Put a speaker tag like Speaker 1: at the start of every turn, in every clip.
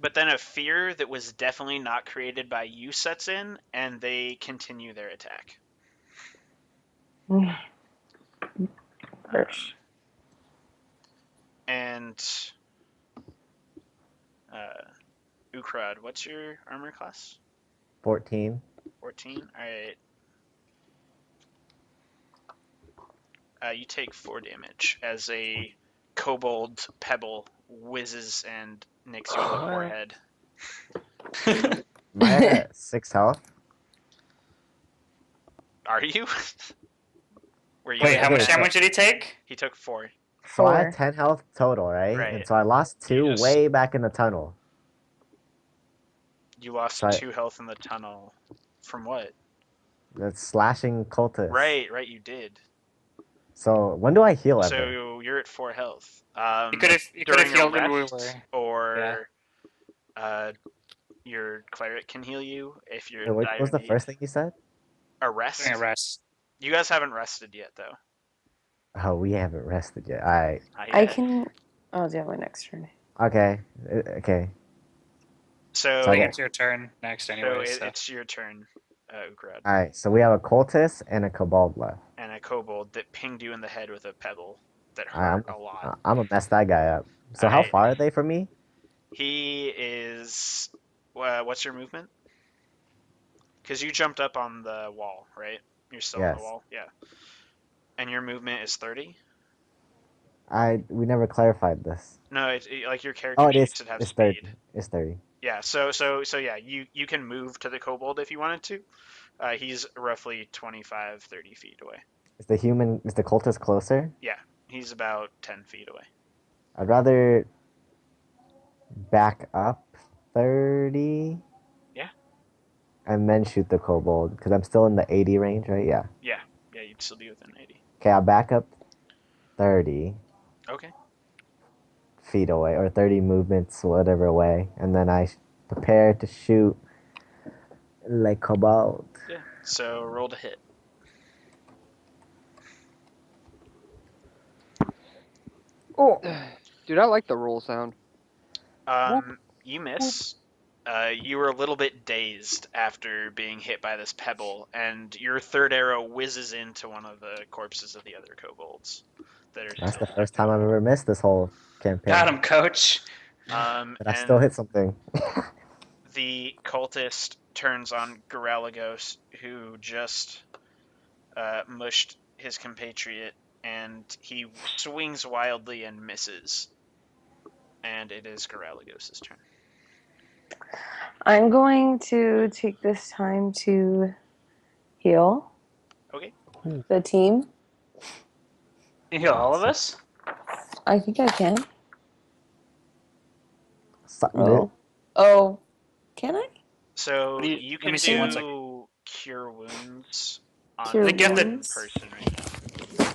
Speaker 1: But then a fear that was definitely not created by you sets in, and they continue their attack. And Ukrad, what's your armor class?
Speaker 2: 14.
Speaker 1: 14? Alright. You take 4 damage as a kobold pebble whizzes and nicks you in the forehead.
Speaker 2: Am I at 6 health?
Speaker 1: Are you? Were you
Speaker 3: Wait,
Speaker 1: at
Speaker 3: how much
Speaker 2: Okay,
Speaker 3: damage did he take?
Speaker 1: He took 4.
Speaker 2: So I had 10 health total, right?
Speaker 1: Right.
Speaker 2: And so I lost 2
Speaker 1: You just-
Speaker 2: way back in the tunnel.
Speaker 1: You lost
Speaker 2: So
Speaker 1: 2 health in the tunnel. From what?
Speaker 2: That's slashing cultists.
Speaker 1: Right, you did.
Speaker 2: So when do I heal ever?
Speaker 1: So you're at 4 health.
Speaker 3: You could have
Speaker 1: during a
Speaker 3: healed when we
Speaker 1: rest,
Speaker 3: were.
Speaker 1: or your cleric can heal you if you're
Speaker 2: Wait, what
Speaker 1: dire
Speaker 2: was the
Speaker 1: need.
Speaker 2: first thing you said?
Speaker 1: A rest?
Speaker 3: During a rest.
Speaker 1: You guys haven't rested yet, though.
Speaker 2: Oh, we haven't rested yet. Alright.
Speaker 4: I can. Oh, do you have my next turn?
Speaker 2: Okay. Okay.
Speaker 1: So
Speaker 3: I think it's your turn next anyway. So
Speaker 1: it's your turn, Ukrad.
Speaker 2: Alright, so we have a cultist and a kobold left.
Speaker 1: And a kobold that pinged you in the head with a pebble that hurt a lot.
Speaker 2: I'm gonna mess that guy up. So how far are they from me?
Speaker 1: He is... what's your movement? Because you jumped up on the wall, right? You're still on the wall? Yeah. And your movement is 30?
Speaker 2: We never clarified this.
Speaker 1: No, like your character should have
Speaker 2: it's
Speaker 1: speed.
Speaker 2: 30. It's 30.
Speaker 1: Yeah, so yeah, you can move to the kobold if you wanted to. He's roughly 25, 30 feet away.
Speaker 2: Is the cultist closer?
Speaker 1: Yeah, he's about 10 feet away.
Speaker 2: I'd rather back up 30.
Speaker 1: Yeah.
Speaker 2: And then shoot the kobold, because I'm still in the 80 range, right? Yeah.
Speaker 1: Yeah, you'd still be within 80.
Speaker 2: Okay, I'll back up 30.
Speaker 1: Okay.
Speaker 2: Feet away, or 30 movements, whatever away, and then I prepare to shoot like kobold.
Speaker 1: Yeah, so roll to hit.
Speaker 5: Oh, dude, I like the roll sound.
Speaker 1: You miss. You were a little bit dazed after being hit by this pebble, and your third arrow whizzes into one of the corpses of the other kobolds.
Speaker 2: That's the first time I've ever missed this whole campaign.
Speaker 3: Got him, coach.
Speaker 2: But I still hit something.
Speaker 1: The cultist turns on Goralagos, who just mushed his compatriot, and he swings wildly and misses. And it is Goralagos' turn.
Speaker 4: I'm going to take this time to heal.
Speaker 1: Okay.
Speaker 4: The team.
Speaker 3: You heal all of us?
Speaker 4: I think I can.
Speaker 2: Oh.
Speaker 4: Oh, can I?
Speaker 1: So you can do cure wounds on
Speaker 4: Cure
Speaker 1: one person right now.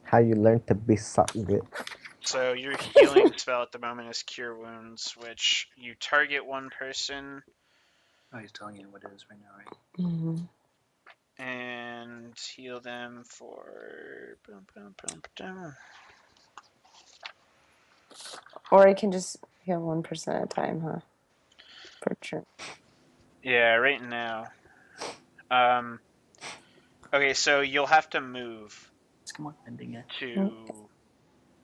Speaker 2: How you learn to be good.
Speaker 1: So your healing spell at the moment is Cure Wounds, which you target one person.
Speaker 3: Oh, he's telling you what it is right now, right?
Speaker 4: Mm-hmm.
Speaker 1: And heal them for...
Speaker 4: Or I can just heal 1% at a time, huh? For sure.
Speaker 1: Yeah, right now. Okay, so you'll have to move to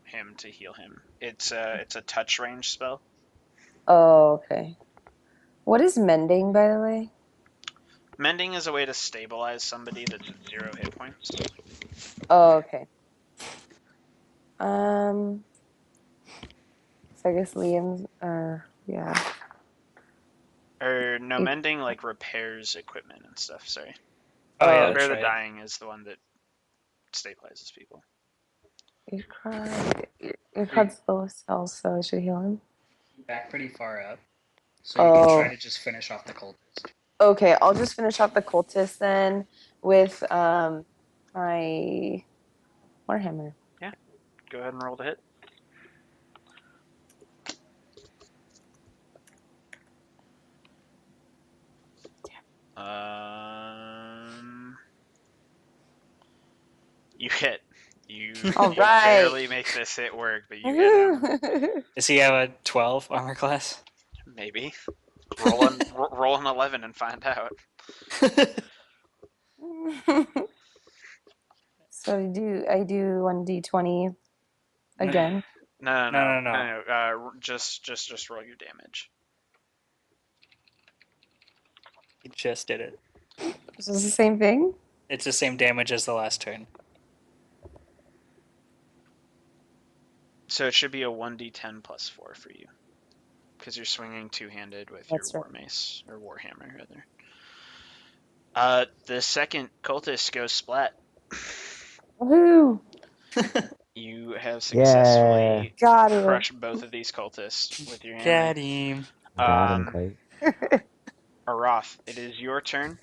Speaker 1: him to heal him. It's a touch range spell.
Speaker 4: Oh, okay. What is mending, by the way?
Speaker 1: Mending is a way to stabilize somebody that's at 0 hit points.
Speaker 4: Oh, okay. So I guess Liam's, yeah.
Speaker 1: Or no, mending like repairs equipment and stuff. Sorry.
Speaker 3: Oh yeah,
Speaker 1: Repair the
Speaker 3: right.
Speaker 1: dying is the one that stabilizes people.
Speaker 4: Yukrad's lowest health, so I should heal him.
Speaker 3: Back pretty far up, so you can try to just finish off the cultist.
Speaker 4: Okay, I'll just finish off the cultist then with my Warhammer.
Speaker 1: Yeah, go ahead and roll to hit. You hit. You
Speaker 4: All
Speaker 1: You
Speaker 4: right.
Speaker 1: barely make this hit work, but you hit him.
Speaker 3: Does he have a 12 armor class?
Speaker 1: Maybe. Roll an 11 and find out.
Speaker 4: So I do 1d20 again.
Speaker 1: No. Just roll your damage.
Speaker 3: He just did it.
Speaker 4: Is this the same thing?
Speaker 3: It's the same damage as the last turn.
Speaker 1: So it should be a 1d10 plus 4 for you. Because you're swinging two-handed with
Speaker 4: That's
Speaker 1: your
Speaker 4: right.
Speaker 1: war mace, or warhammer, rather. The second cultist goes splat.
Speaker 4: Woohoo!
Speaker 1: You have
Speaker 2: Yeah.
Speaker 1: successfully
Speaker 4: Got it.
Speaker 1: crushed both of these cultists with your hammer.
Speaker 3: Got him.
Speaker 2: Got him, Clay.
Speaker 1: Aroth, it is your turn.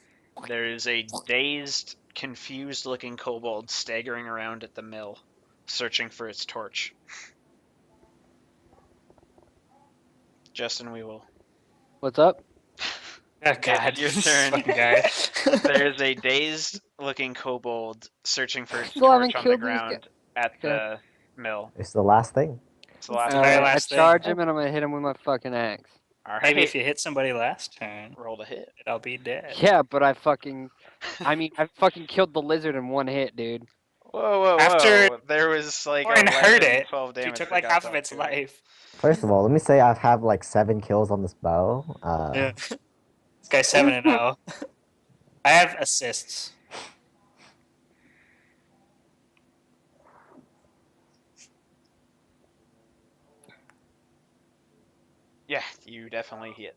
Speaker 1: There is a dazed, confused-looking kobold staggering around at the mill, searching for its torch. Justin, we will.
Speaker 5: What's up?
Speaker 3: Oh god,
Speaker 1: your
Speaker 3: this
Speaker 1: turn.
Speaker 3: fucking guy.
Speaker 1: There's a dazed-looking kobold searching for its
Speaker 5: Still haven't
Speaker 1: torch on the
Speaker 5: killed these
Speaker 1: ground at the mill.
Speaker 2: It's the last thing.
Speaker 1: It's the last
Speaker 3: the very
Speaker 1: one.
Speaker 5: I
Speaker 3: last thing.
Speaker 5: charge him and I'm gonna hit him with my fucking axe.
Speaker 1: All right.
Speaker 3: Maybe if you hit somebody last turn,
Speaker 1: Roll to hit.
Speaker 3: I'll be dead.
Speaker 5: Yeah, but I fucking killed the lizard in one hit, dude.
Speaker 1: Whoa.
Speaker 3: After
Speaker 1: There was like
Speaker 3: Thorin
Speaker 1: 11,
Speaker 3: heard it,
Speaker 1: 12 damage.
Speaker 3: she took
Speaker 1: that
Speaker 3: like
Speaker 1: got
Speaker 3: half of
Speaker 1: dealt
Speaker 3: its
Speaker 1: to it.
Speaker 3: life.
Speaker 2: First of all, let me say I've had like 7 kills on this bow.
Speaker 3: Yeah. This guy's 7-0. I have assists.
Speaker 1: Yeah, you definitely hit.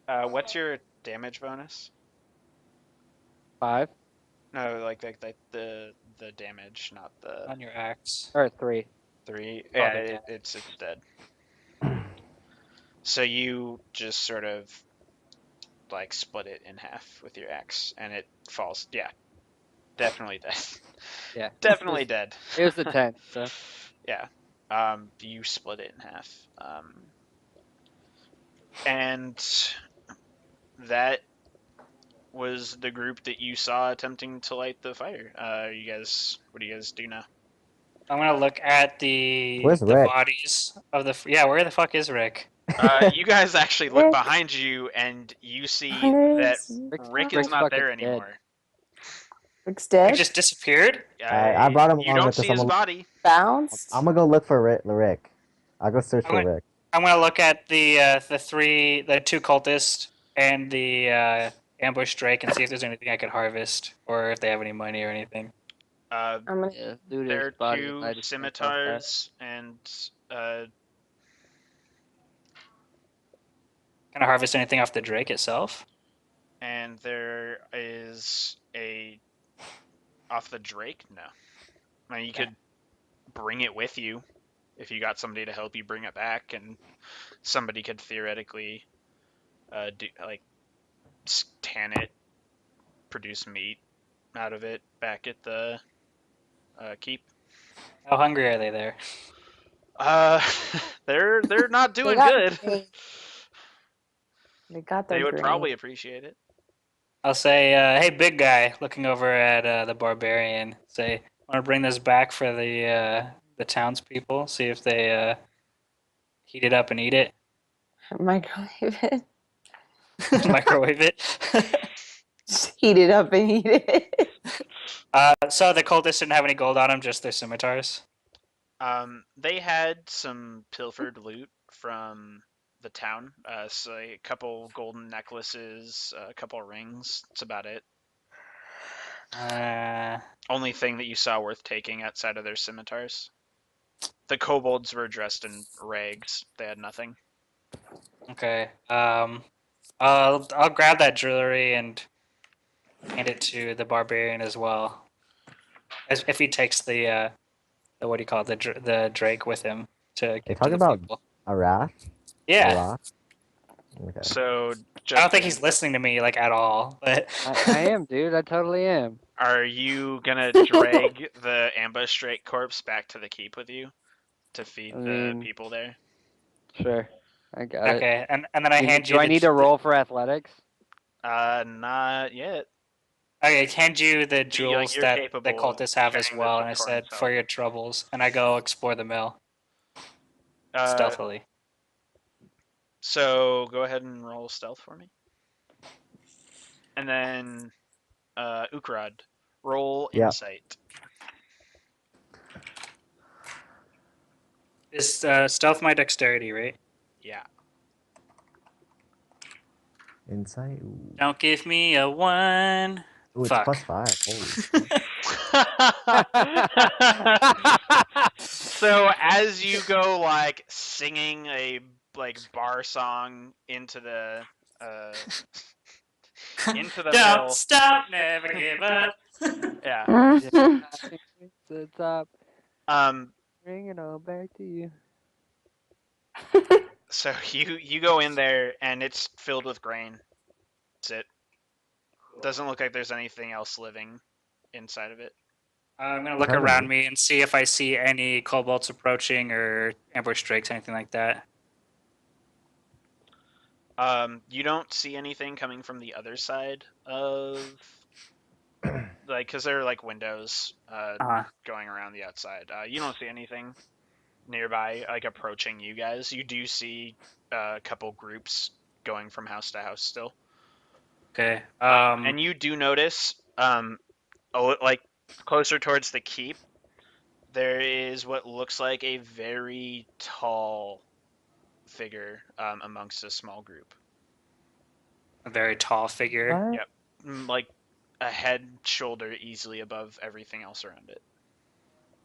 Speaker 1: What's your damage bonus?
Speaker 5: 5
Speaker 1: No, like the damage, not the
Speaker 3: On your axe.
Speaker 5: or 3.
Speaker 1: 3.
Speaker 3: Oh,
Speaker 1: Yeah,
Speaker 3: they're dead.
Speaker 1: it's dead. So you just sort of like split it in half with your axe, and it falls. Yeah, definitely dead.
Speaker 5: Yeah.
Speaker 1: Definitely dead.
Speaker 5: It was the 10. So
Speaker 1: Yeah. You split it in half. And that was the group that you saw attempting to light the fire. What do you guys do now?
Speaker 3: I'm gonna look at the
Speaker 2: Where's Rick?
Speaker 3: bodies of the. Yeah, where the fuck is Rick?
Speaker 1: You guys actually look
Speaker 4: Rick.
Speaker 1: behind you, and you see
Speaker 4: Hunter's-
Speaker 1: that
Speaker 5: Rick's
Speaker 1: Rick is not
Speaker 5: fucking
Speaker 1: there
Speaker 5: dead.
Speaker 1: anymore.
Speaker 4: Rick's
Speaker 3: He
Speaker 4: dead?
Speaker 3: just disappeared.
Speaker 2: I brought him
Speaker 1: You
Speaker 2: along
Speaker 1: don't
Speaker 2: with
Speaker 1: see
Speaker 2: us.
Speaker 1: his body.
Speaker 4: Bounced?
Speaker 2: I'm gonna go look for Rick. I'll go search
Speaker 3: I
Speaker 2: for
Speaker 3: went-
Speaker 2: Rick.
Speaker 3: I'm gonna look at the two cultists and the ambush drake and see if there's anything I could harvest or if they have any money or anything.
Speaker 1: Uh,
Speaker 4: I'm gonna.
Speaker 5: yeah, loot
Speaker 1: there
Speaker 5: his
Speaker 1: are
Speaker 5: body.
Speaker 1: two
Speaker 5: I just came across that.
Speaker 1: scimitars and
Speaker 3: Can I harvest anything off the drake itself?
Speaker 1: there is a off the Drake. No, I mean you could bring it with you if you got somebody to help you bring it back, and somebody could theoretically do like tan it, produce meat out of it back at the keep.
Speaker 3: How hungry are they there?
Speaker 1: They're not doing
Speaker 4: got
Speaker 1: good.
Speaker 4: great. They got their
Speaker 1: They would
Speaker 4: grade.
Speaker 1: probably appreciate it.
Speaker 3: I'll say, hey, big guy, looking over at the barbarian. Say, want to bring this back for the townspeople? See if they heat it up and eat it,
Speaker 4: Microwave it.
Speaker 3: microwave it.
Speaker 4: Just heat it up and eat it.
Speaker 3: So the cultists didn't have any gold on them, just their scimitars.
Speaker 1: They had some pilfered loot from the town. So a couple golden necklaces, a couple rings. That's about it. Only thing that you saw worth taking outside of their scimitars. The kobolds were dressed in rags. They had nothing.
Speaker 3: Okay. I'll grab that jewelry and hand it to the barbarian as well. As if he takes the what do you call it, the drake with him to give to
Speaker 2: talking
Speaker 3: the
Speaker 2: about
Speaker 3: people.
Speaker 2: Arath?
Speaker 3: Yeah.
Speaker 2: Arath? Okay.
Speaker 1: So
Speaker 3: I don't think he's listening to me like at all, but
Speaker 5: I am, dude. I totally am.
Speaker 1: Are you gonna drag the ambush drake corpse back to the keep with you to feed the people there?
Speaker 5: Sure. I got it.
Speaker 3: okay. And then I hand you.
Speaker 5: Do I need to roll for athletics?
Speaker 1: Not yet.
Speaker 3: I hand you the
Speaker 1: Like,
Speaker 3: jewels
Speaker 1: you're
Speaker 3: that the
Speaker 1: capable of
Speaker 3: cultists have as
Speaker 1: carrying this
Speaker 3: well,
Speaker 1: with
Speaker 3: and I
Speaker 1: Corin's
Speaker 3: said,
Speaker 1: help.
Speaker 3: for your troubles, and I go explore the mill stealthily.
Speaker 1: So go ahead and roll stealth for me. And then Ukrad, roll
Speaker 2: Yep.
Speaker 1: insight.
Speaker 3: Is stealth my dexterity, right?
Speaker 1: Yeah.
Speaker 2: Insight. Ooh,
Speaker 3: Don't give me a 1.
Speaker 2: Ooh, it's
Speaker 3: Fuck.
Speaker 2: +5. Holy.
Speaker 1: So as you go like singing a like bar song into the
Speaker 3: Don't
Speaker 1: mill,
Speaker 3: stop, never give up.
Speaker 1: yeah.
Speaker 5: Just laughing to the top,
Speaker 1: Um.
Speaker 5: bring it all back to you.
Speaker 1: So you go in there and it's filled with grain. That's it. Doesn't look like there's anything else living inside of it.
Speaker 3: I'm gonna look
Speaker 2: Hard to
Speaker 3: around
Speaker 2: move.
Speaker 3: me and see if I see any kobolds approaching or ambush drakes, anything like that.
Speaker 1: You don't see anything coming from the other side of like because there are like windows
Speaker 3: Uh-huh.
Speaker 1: going around the outside. You don't see anything nearby like approaching you guys. You do see a couple groups going from house to house still.
Speaker 3: Okay.
Speaker 1: And you do notice like closer towards the keep there is what looks like a very tall figure amongst a small group.
Speaker 3: A very tall figure.
Speaker 5: What?
Speaker 1: Yep. Like a head, shoulder easily above everything else around it.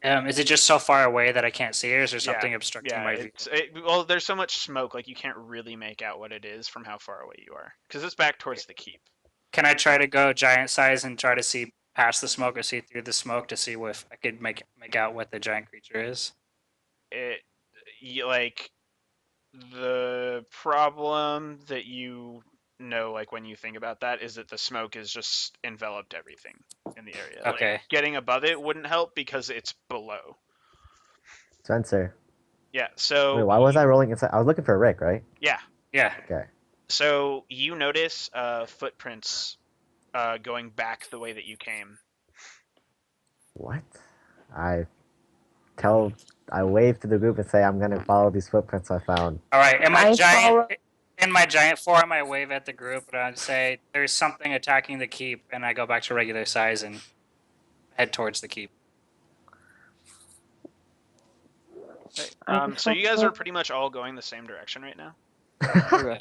Speaker 3: Is it just so far away that I can't see it, or is there something
Speaker 1: Yeah,
Speaker 3: obstructing
Speaker 1: yeah.
Speaker 3: my view?
Speaker 1: Well, there's so much smoke, like you can't really make out what it is from how far away you are, because it's back towards the keep.
Speaker 3: Can I try to go giant size and try to see past the smoke or see through the smoke to see if I could make out what the giant creature is?
Speaker 1: Like the problem that you know, like when you think about that, is that the smoke is just enveloped everything in the area.
Speaker 3: Okay.
Speaker 1: Like getting above it wouldn't help because it's below.
Speaker 2: Spencer.
Speaker 1: Yeah.
Speaker 2: Wait,
Speaker 1: So
Speaker 2: why was I rolling inside? I was looking for Rick, right?
Speaker 1: yeah.
Speaker 3: Yeah.
Speaker 2: Okay.
Speaker 1: So you notice footprints going back the way that you came.
Speaker 2: What? I wave to the group and say I'm gonna follow these footprints I found.
Speaker 3: All right.
Speaker 4: follow.
Speaker 3: In my giant form, I wave at the group and I say, "There's something attacking the keep," and I go back to regular size and head towards the keep.
Speaker 1: So you guys are pretty much all going the same direction right now.
Speaker 5: Okay.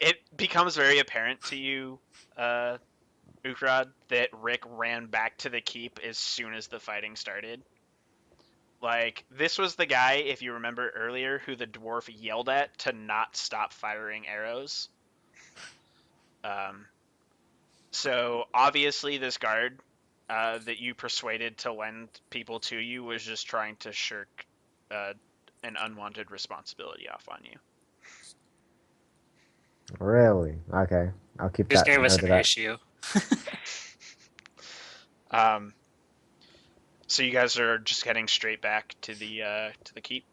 Speaker 1: It becomes very apparent to you, Ukrad, that Rick ran back to the keep as soon as the fighting started. Like, this was the guy, if you remember earlier, who the dwarf yelled at to not stop firing arrows. So obviously this guard that you persuaded to lend people to you was just trying to shirk an unwanted responsibility off on you.
Speaker 2: Really? Okay. I'll keep
Speaker 3: Just
Speaker 2: that.
Speaker 3: gave us
Speaker 2: note
Speaker 3: an
Speaker 2: of that.
Speaker 3: issue.
Speaker 1: So you guys are just heading straight back to the keep.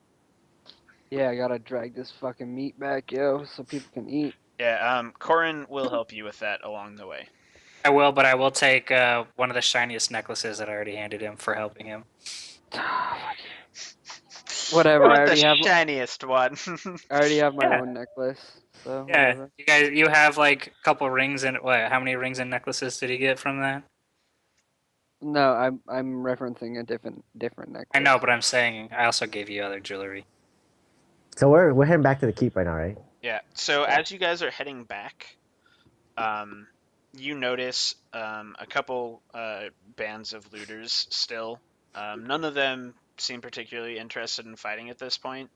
Speaker 5: Yeah, I gotta drag this fucking meat back, yo, so people can eat.
Speaker 1: Yeah. Corin will help you with that along the way.
Speaker 3: I will, but I will take one of the shiniest necklaces that I already handed him for helping him.
Speaker 5: Whatever.
Speaker 1: I
Speaker 5: I
Speaker 1: want
Speaker 5: already
Speaker 1: the
Speaker 5: have.
Speaker 1: shiniest one.
Speaker 5: I already have my
Speaker 3: Yeah.
Speaker 5: own necklace, so
Speaker 3: Yeah,
Speaker 5: whatever.
Speaker 3: you have like a couple rings and what? How many rings and necklaces did he get from that?
Speaker 5: No, I'm referencing a different necklace.
Speaker 3: I know, but I'm saying I also gave you other jewelry.
Speaker 2: So we're heading back to the keep right now, right?
Speaker 1: Yeah. So as you guys are heading back, you notice a couple bands of looters still. None of them seem particularly interested in fighting at this point,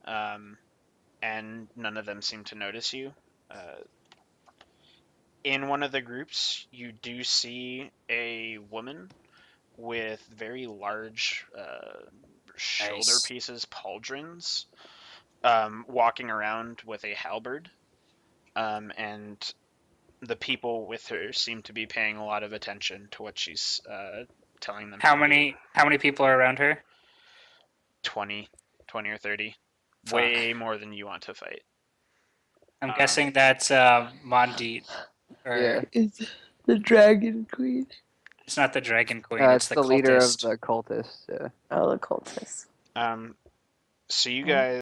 Speaker 1: and none of them seem to notice you. In one of the groups, you do see a woman with very large shoulder
Speaker 3: Nice.
Speaker 1: pieces, pauldrons, walking around with a halberd, and the people with her seem to be paying a lot of attention to what she's telling them.
Speaker 3: How many people are around her?
Speaker 1: 20 or 30.
Speaker 3: Fuck.
Speaker 1: Way more than you want to fight.
Speaker 3: I'm guessing that's Mondit. Or
Speaker 5: Yeah.
Speaker 4: The Dragon Queen.
Speaker 3: It's not the Dragon Queen.
Speaker 5: It's
Speaker 3: It's
Speaker 5: the leader of
Speaker 3: cultist.
Speaker 5: the cultists. Yeah.
Speaker 4: Oh, the cultist.
Speaker 1: So you guys